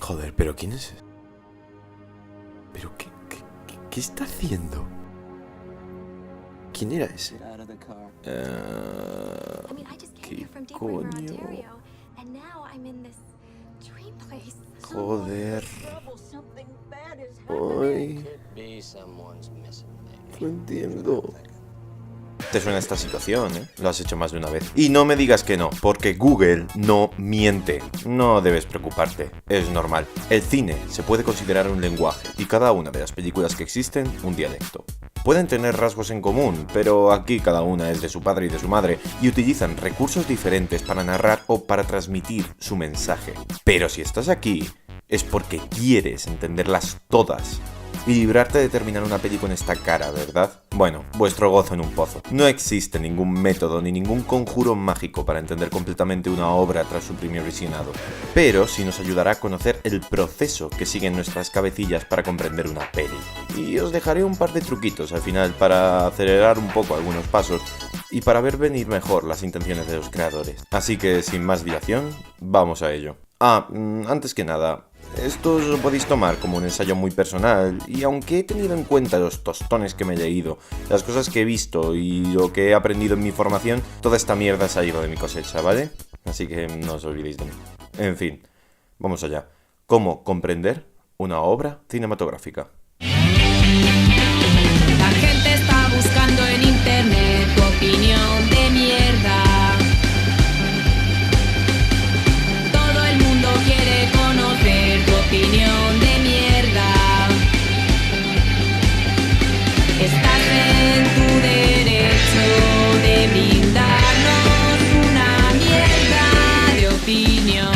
Joder, pero ¿quién es? ¿Pero qué está haciendo? ¿Quién era ese? ¿Qué coño? Joder. Ay. No entiendo. Te suena esta situación, ¿eh? Lo has hecho más de una vez. Y no me digas que no, porque Google no miente. No debes preocuparte, es normal. El cine se puede considerar un lenguaje y cada una de las películas que existen un dialecto. Pueden tener rasgos en común, pero aquí cada una es de su padre y de su madre y utilizan recursos diferentes para narrar o para transmitir su mensaje. Pero si estás aquí, es porque quieres entenderlas todas y librarte de terminar una peli con esta cara, ¿verdad? Bueno, vuestro gozo en un pozo. No existe ningún método ni ningún conjuro mágico para entender completamente una obra tras su primer visionado, pero sí nos ayudará a conocer el proceso que siguen nuestras cabecillas para comprender una peli. Y os dejaré un par de truquitos al final para acelerar un poco algunos pasos y para ver venir mejor las intenciones de los creadores. Así que sin más dilación, vamos a ello. Antes que nada, esto os lo podéis tomar como un ensayo muy personal y aunque he tenido en cuenta los tostones que me he leído, las cosas que he visto y lo que he aprendido en mi formación, toda esta mierda se ha ido de mi cosecha, ¿vale? Así que no os olvidéis de mí. En fin, vamos allá. ¿Cómo comprender una obra cinematográfica? La gente está buscando en internet tu opinión de mierda. Todo el mundo quiere conocer tu opinión de mierda. Estás en tu derecho de brindarnos una mierda de opinión.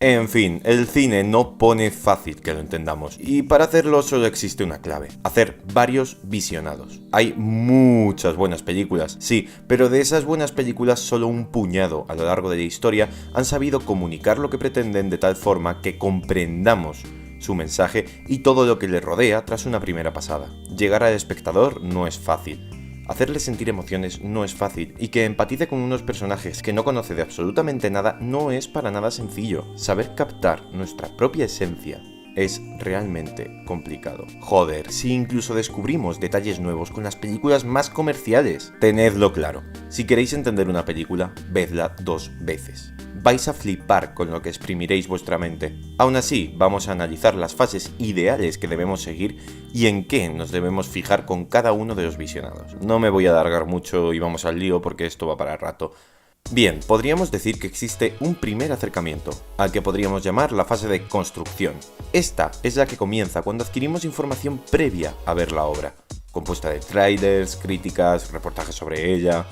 En fin, el cine no pone fácil que lo entendamos, y para hacerlo solo existe una clave: hacer varios visionados. Hay muchas buenas películas, sí, pero de esas buenas películas solo un puñado a lo largo de la historia han sabido comunicar lo que pretenden de tal forma que comprendamos su mensaje y todo lo que le rodea tras una primera pasada. Llegar al espectador no es fácil. Hacerle sentir emociones no es fácil, y que empatice con unos personajes que no conoce de absolutamente nada no es para nada sencillo. Saber captar nuestra propia esencia es realmente complicado. Joder, si incluso descubrimos detalles nuevos con las películas más comerciales. Tenedlo claro, si queréis entender una película, vedla 2 veces. Vais a flipar con lo que exprimiréis vuestra mente. Aún así, vamos a analizar las fases ideales que debemos seguir y en qué nos debemos fijar con cada uno de los visionados. No me voy a alargar mucho y vamos al lío porque esto va para rato. Bien, podríamos decir que existe un primer acercamiento, al que podríamos llamar la fase de construcción. Esta es la que comienza cuando adquirimos información previa a ver la obra, compuesta de trailers, críticas, reportajes sobre ella.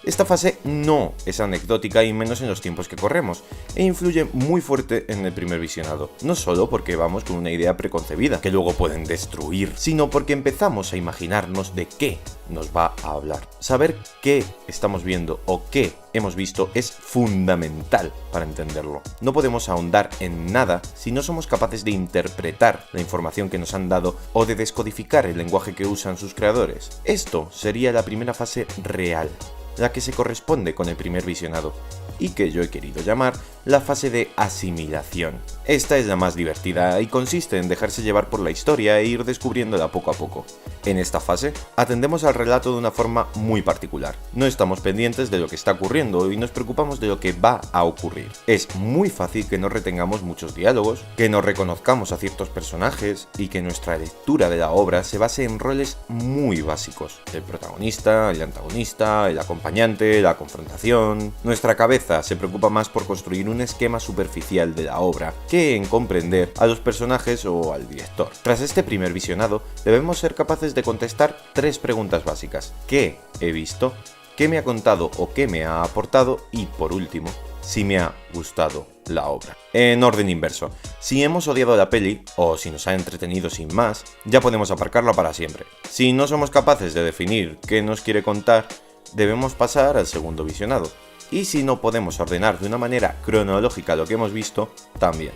Esta fase no es anecdótica y menos en los tiempos que corremos, e influye muy fuerte en el primer visionado, no solo porque vamos con una idea preconcebida, que luego pueden destruir, sino porque empezamos a imaginarnos de qué nos va a hablar. Saber qué estamos viendo o qué hemos visto es fundamental para entenderlo. No podemos ahondar en nada si no somos capaces de interpretar la información que nos han dado o de descodificar el lenguaje que usan sus creadores. Esto sería la primera fase real, la que se corresponde con el primer visionado, y que yo he querido llamar la fase de asimilación. Esta es la más divertida y consiste en dejarse llevar por la historia e ir descubriéndola poco a poco. En esta fase, atendemos al relato de una forma muy particular. No estamos pendientes de lo que está ocurriendo y nos preocupamos de lo que va a ocurrir. Es muy fácil que no retengamos muchos diálogos, que no reconozcamos a ciertos personajes y que nuestra lectura de la obra se base en roles muy básicos: el protagonista, el antagonista, el acompañante, la confrontación. Nuestra cabeza se preocupa más por construir un esquema superficial de la obra que en comprender a los personajes o al director. Tras este primer visionado, debemos ser capaces de contestar 3 preguntas básicas: ¿qué he visto?, ¿qué me ha contado o qué me ha aportado? Y por último, si me ha gustado la obra. En orden inverso, si hemos odiado la peli o si nos ha entretenido sin más, ya podemos aparcarla para siempre. Si no somos capaces de definir qué nos quiere contar, debemos pasar al segundo visionado. Y si no podemos ordenar de una manera cronológica lo que hemos visto, también.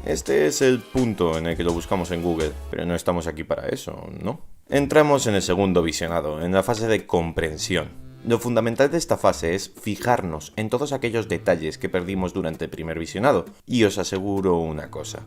Este es el punto en el que lo buscamos en Google, pero no estamos aquí para eso, ¿no? Entramos en el segundo visionado, en la fase de comprensión. Lo fundamental de esta fase es fijarnos en todos aquellos detalles que perdimos durante el primer visionado, y os aseguro una cosa,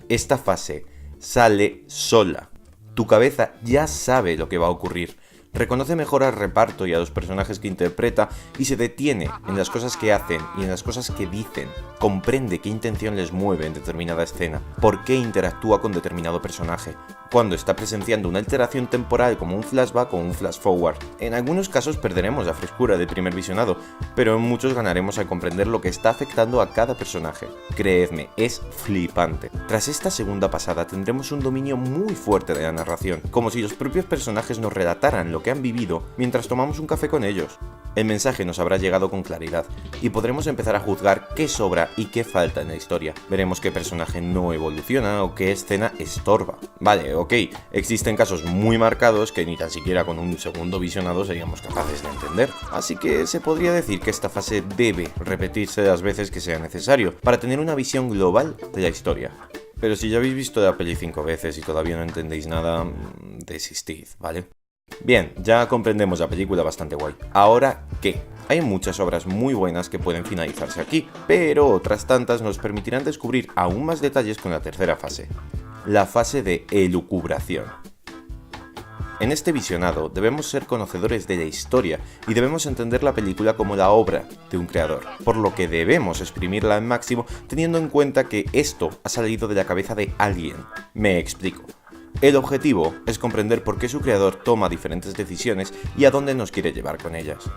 esta fase sale sola. Tu cabeza ya sabe lo que va a ocurrir, reconoce mejor al reparto y a los personajes que interpreta y se detiene en las cosas que hacen y en las cosas que dicen. Comprende qué intención les mueve en determinada escena, por qué interactúa con determinado personaje, cuando está presenciando una alteración temporal como un flashback o un flash forward. En algunos casos perderemos la frescura del primer visionado, pero en muchos ganaremos al comprender lo que está afectando a cada personaje. Creedme, es flipante. Tras esta segunda pasada tendremos un dominio muy fuerte de la narración, como si los propios personajes nos relataran lo que han vivido mientras tomamos un café con ellos. El mensaje nos habrá llegado con claridad y podremos empezar a juzgar qué sobra y qué falta en la historia. Veremos qué personaje no evoluciona o qué escena estorba. Vale, ok, existen casos muy marcados que ni tan siquiera con un segundo visionado seríamos capaces de entender. Así que se podría decir que esta fase debe repetirse las veces que sea necesario para tener una visión global de la historia. Pero si ya habéis visto la peli 5 veces y todavía no entendéis nada, desistid, ¿vale? Bien, ya comprendemos la película bastante guay. ¿Ahora qué? Hay muchas obras muy buenas que pueden finalizarse aquí, pero otras tantas nos permitirán descubrir aún más detalles con la tercera fase, la fase de elucubración. En este visionado debemos ser conocedores de la historia y debemos entender la película como la obra de un creador, por lo que debemos exprimirla al máximo teniendo en cuenta que esto ha salido de la cabeza de alguien. Me explico. El objetivo es comprender por qué su creador toma diferentes decisiones y a dónde nos quiere llevar con ellas.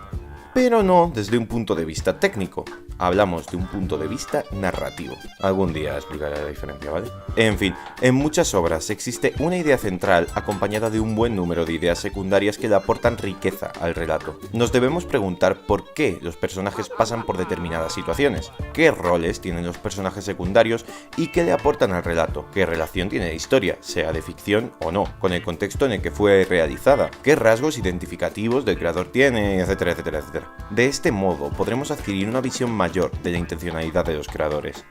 Pero no desde un punto de vista técnico, hablamos de un punto de vista narrativo. Algún día explicaré la diferencia, ¿vale? En fin, en muchas obras existe una idea central acompañada de un buen número de ideas secundarias que le aportan riqueza al relato. Nos debemos preguntar por qué los personajes pasan por determinadas situaciones, qué roles tienen los personajes secundarios y qué le aportan al relato, qué relación tiene la historia, sea de ficción o no, con el contexto en el que fue realizada, qué rasgos identificativos del creador tiene, etcétera, etcétera, etcétera. De este modo podremos adquirir una visión mayor de la intencionalidad de los creadores.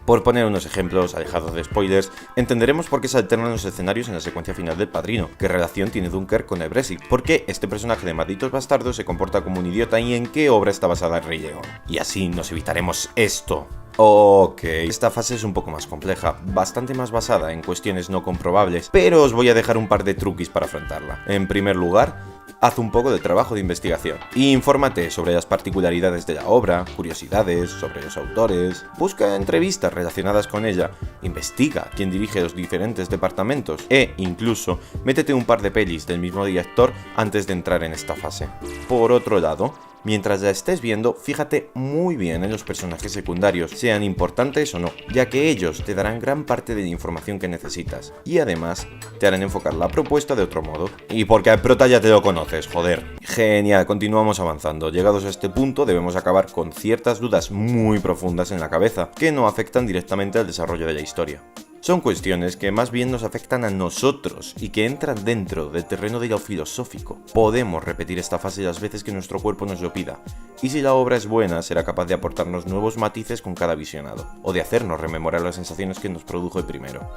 Por poner unos ejemplos alejados de spoilers, entenderemos por qué se alternan los escenarios en la secuencia final del Padrino, qué relación tiene Dunkerque con el Brexit, por qué este personaje de Malditos Bastardos se comporta como un idiota y en qué obra está basada el Rey León. Y así nos evitaremos esto. Ok, esta fase es un poco más compleja, bastante más basada en cuestiones no comprobables, pero os voy a dejar un par de truquis para afrontarla. En primer lugar, haz un poco de trabajo de investigación. Infórmate sobre las particularidades de la obra, curiosidades sobre los autores, busca entrevistas relacionadas con ella, investiga quién dirige los diferentes departamentos e incluso métete un par de pelis del mismo director antes de entrar en esta fase. Por otro lado, mientras la estés viendo, fíjate muy bien en los personajes secundarios, sean importantes o no, ya que ellos te darán gran parte de la información que necesitas, y además te harán enfocar la propuesta de otro modo. Y porque al prota ya te lo conoces, joder. Genial, continuamos avanzando. Llegados a este punto debemos acabar con ciertas dudas muy profundas en la cabeza, que no afectan directamente al desarrollo de la historia. Son cuestiones que más bien nos afectan a nosotros y que entran dentro del terreno de lo filosófico. Podemos repetir esta fase las veces que nuestro cuerpo nos lo pida, y si la obra es buena será capaz de aportarnos nuevos matices con cada visionado, o de hacernos rememorar las sensaciones que nos produjo el primero.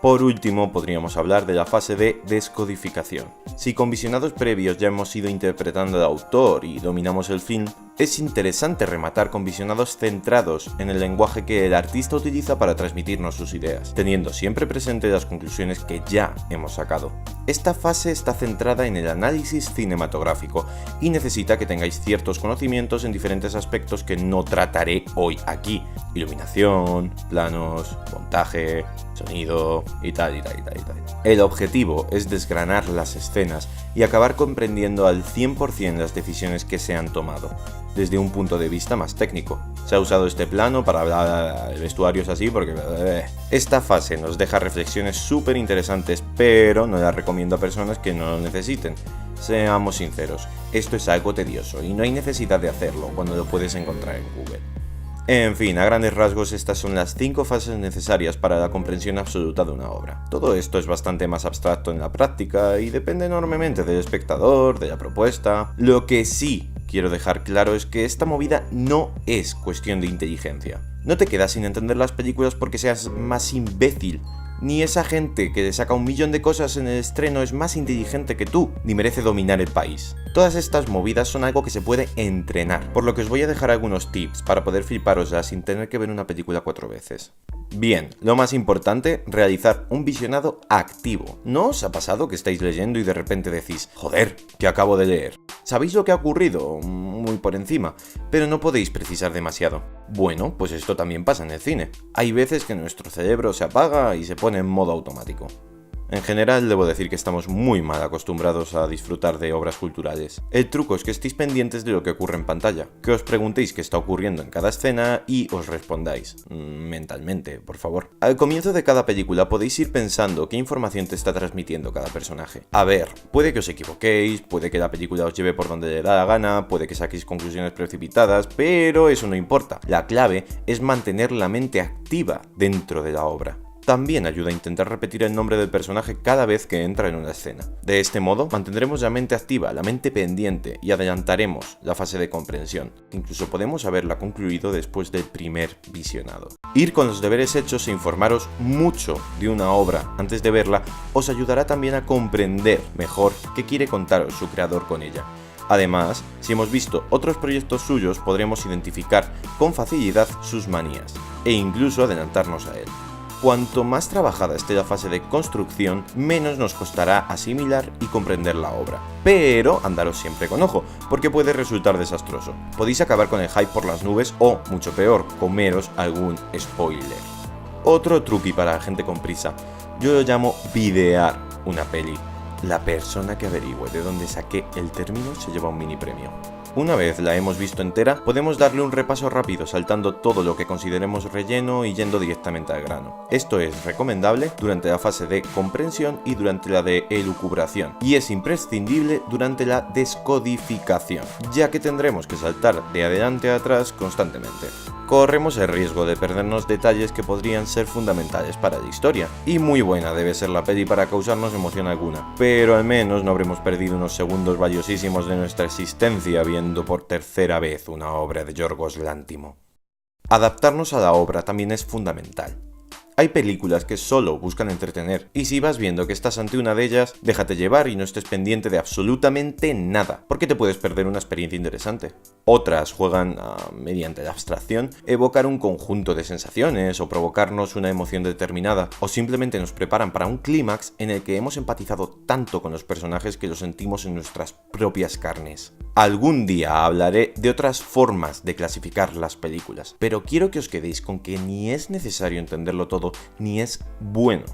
Por último, podríamos hablar de la fase de descodificación. Si con visionados previos ya hemos ido interpretando al autor y dominamos el film, es interesante rematar con visionados centrados en el lenguaje que el artista utiliza para transmitirnos sus ideas, teniendo siempre presente las conclusiones que ya hemos sacado. Esta fase está centrada en el análisis cinematográfico y necesita que tengáis ciertos conocimientos en diferentes aspectos que no trataré hoy aquí. Iluminación, planos, montaje, sonido y tal. El objetivo es desgranar las escenas y acabar comprendiendo al 100% las decisiones que se han tomado, desde un punto de vista más técnico. Se ha usado este plano para hablar de vestuarios así porque... Esta fase nos deja reflexiones súper interesantes, pero no la recomiendo a personas que no lo necesiten. Seamos sinceros, esto es algo tedioso y no hay necesidad de hacerlo cuando lo puedes encontrar en Google. En fin, a grandes rasgos estas son las 5 fases necesarias para la comprensión absoluta de una obra. Todo esto es bastante más abstracto en la práctica y depende enormemente del espectador, de la propuesta. Lo que sí quiero dejar claro es que esta movida no es cuestión de inteligencia. No te quedas sin entender las películas porque seas más imbécil. ni esa gente que le saca 1.000.000 de cosas en el estreno es más inteligente que tú, ni merece dominar el país. Todas estas movidas son algo que se puede entrenar, por lo que os voy a dejar algunos tips para poder fliparosla sin tener que ver una película 4 veces. Bien, lo más importante, realizar un visionado activo. ¿No os ha pasado que estáis leyendo y de repente decís, joder, ¿qué acabo de leer? ¿Sabéis lo que ha ocurrido? Muy por encima, pero no podéis precisar demasiado. Bueno, pues esto también pasa en el cine. Hay veces que nuestro cerebro se apaga y se pone en modo automático. En general, debo decir que estamos muy mal acostumbrados a disfrutar de obras culturales. El truco es que estéis pendientes de lo que ocurre en pantalla, que os preguntéis qué está ocurriendo en cada escena y os respondáis, mentalmente, por favor. Al comienzo de cada película podéis ir pensando qué información te está transmitiendo cada personaje. A ver, puede que os equivoquéis, puede que la película os lleve por donde le da la gana, puede que saquéis conclusiones precipitadas, pero eso no importa. La clave es mantener la mente activa dentro de la obra. También ayuda a intentar repetir el nombre del personaje cada vez que entra en una escena. De este modo, mantendremos la mente activa, la mente pendiente y adelantaremos la fase de comprensión. Incluso podemos haberla concluido después del primer visionado. Ir con los deberes hechos e informaros mucho de una obra antes de verla os ayudará también a comprender mejor qué quiere contaros su creador con ella. Además, si hemos visto otros proyectos suyos, podremos identificar con facilidad sus manías e incluso adelantarnos a él. Cuanto más trabajada esté la fase de construcción, menos nos costará asimilar y comprender la obra. Pero andaros siempre con ojo, porque puede resultar desastroso. Podéis acabar con el hype por las nubes o, mucho peor, comeros algún spoiler. Otro truqui para la gente con prisa. Yo lo llamo videar una peli. La persona que averigüe de dónde saqué el término se lleva un mini premio. Una vez la hemos visto entera, podemos darle un repaso rápido saltando todo lo que consideremos relleno y yendo directamente al grano. Esto es recomendable durante la fase de comprensión y durante la de elucubración, y es imprescindible durante la descodificación, ya que tendremos que saltar de adelante a atrás constantemente. Corremos el riesgo de perdernos detalles que podrían ser fundamentales para la historia, y muy buena debe ser la peli para causarnos emoción alguna, pero al menos no habremos perdido unos segundos valiosísimos de nuestra existencia viendo por tercera vez una obra de Yorgos Lanthimos. Adaptarnos a la obra también es fundamental. Hay películas que solo buscan entretener, y si vas viendo que estás ante una de ellas, déjate llevar y no estés pendiente de absolutamente nada, porque te puedes perder una experiencia interesante. Otras juegan mediante la abstracción, evocar un conjunto de sensaciones o provocarnos una emoción determinada, o simplemente nos preparan para un clímax en el que hemos empatizado tanto con los personajes que lo sentimos en nuestras propias carnes. Algún día hablaré de otras formas de clasificar las películas, pero quiero que os quedéis con que ni es necesario entenderlo todo, ni es bueno.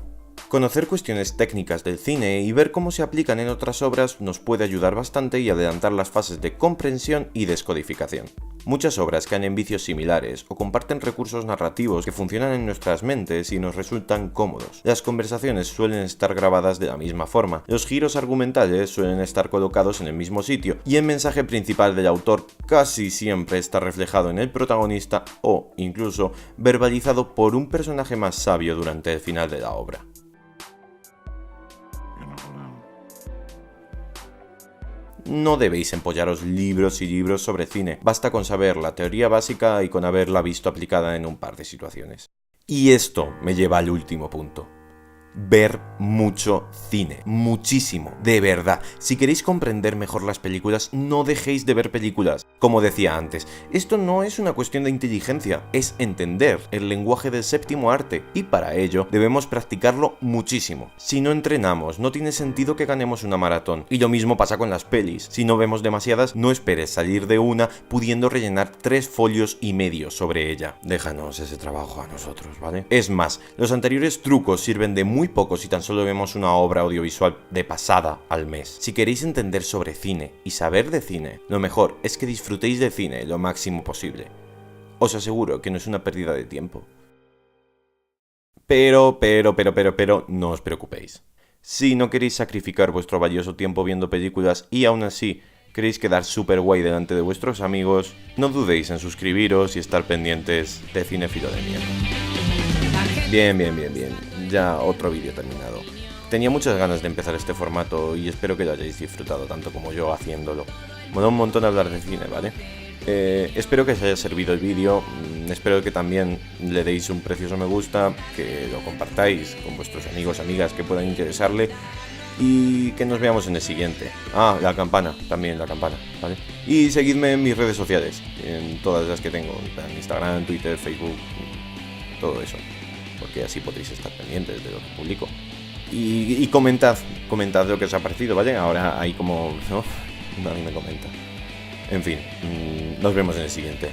Conocer cuestiones técnicas del cine y ver cómo se aplican en otras obras nos puede ayudar bastante y adelantar las fases de comprensión y descodificación. Muchas obras caen en vicios similares o comparten recursos narrativos que funcionan en nuestras mentes y nos resultan cómodos. Las conversaciones suelen estar grabadas de la misma forma, los giros argumentales suelen estar colocados en el mismo sitio y el mensaje principal del autor casi siempre está reflejado en el protagonista o, incluso, verbalizado por un personaje más sabio durante el final de la obra. No debéis empollaros libros y libros sobre cine, basta con saber la teoría básica y con haberla visto aplicada en un par de situaciones. Y esto me lleva al último punto. Ver mucho cine, muchísimo, de verdad. Si queréis comprender mejor las películas, no dejéis de ver películas. Como decía antes, esto no es una cuestión de inteligencia, es entender el lenguaje del séptimo arte, y para ello debemos practicarlo muchísimo. Si no entrenamos, no tiene sentido que ganemos una maratón, y lo mismo pasa con las pelis. Si no vemos demasiadas, no esperes salir de una pudiendo rellenar 3 folios y medio sobre ella. Déjanos ese trabajo a nosotros, ¿vale? Es más, los anteriores trucos sirven de muy poco si tan solo vemos una obra audiovisual de pasada al mes. Si queréis entender sobre cine y saber de cine, lo mejor es que disfrutéis de cine lo máximo posible. Os aseguro que no es una pérdida de tiempo. Pero, no os preocupéis. Si no queréis sacrificar vuestro valioso tiempo viendo películas y aún así queréis quedar súper guay delante de vuestros amigos, no dudéis en suscribiros y estar pendientes de Cinéfilo de Mierda. Bien. Ya otro vídeo terminado. Tenía muchas ganas de empezar este formato y espero que lo hayáis disfrutado tanto como yo haciéndolo. Mola un montón hablar de cine, ¿vale? Espero que os haya servido el vídeo. Espero que también le deis un precioso me gusta, que lo compartáis con vuestros amigos, amigas que puedan interesarle, y que nos veamos en el siguiente. La campana, también la campana, ¿vale? Y seguidme en mis redes sociales, en todas las que tengo, en Instagram, Twitter, Facebook, todo eso, porque así podéis estar pendientes de lo que publico. Y comentad lo que os ha parecido, ¿vale? Ahora hay como... ¿no? Nadie me comenta. En fin, nos vemos en el siguiente.